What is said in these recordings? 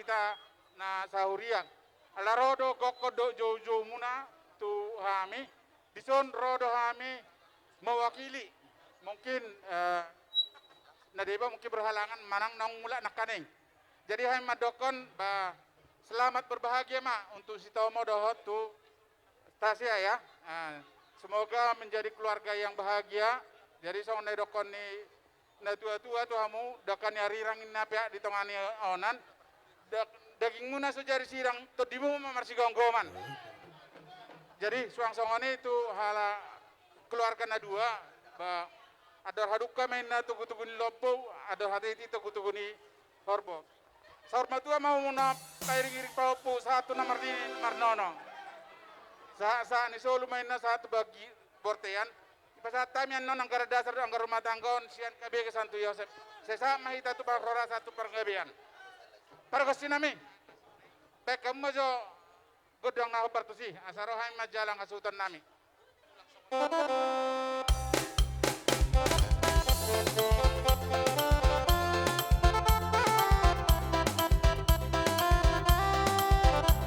mahita na sahurian. Ala rodo gokodo jojo muna tu hami. Dison rodo hami mewakili. Mungkin na deba mungkin berhalangan manang nang mula nakaning. Jadi hai madokon ba selamat berbahagia ma untuk si Tomo dohot tu Tasya ya. Semoga menjadi keluarga yang bahagia. Jadi song ne dokon ni na tua-tua tu hamu dokon hari rangin na pihak di tongani onan. Daging muna sejari sirang tu dimu marsi gonggoman. Jadi suang songone itu hala keluarga na dua ba ador haduka main na tugu-tugu ni lopo ador hati itu tugu-tugu ni horbo. Saur matua mau muna kairing-iring paupu satu nomor di marnono. Sa ni solo main na satu bagi bortean. Pasat tamian non anggar dasar anggar rumah tanggon sian kabe ke Santo Yosef. Sesa mahita tu bakrora satu pergabian. Pargosinami. Pekam majo godang na hopartusi asaro hay majalang asutan nami.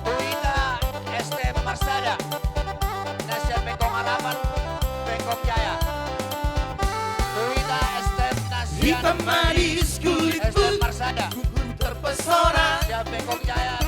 Tuita STM Marsada. Nasihat Bengkong Halaman, Bengkong Jaya. Tuita STM Nasihat Hitam manis kulit STM Marsada. terpesona. Nasihat Bengkong Jaya.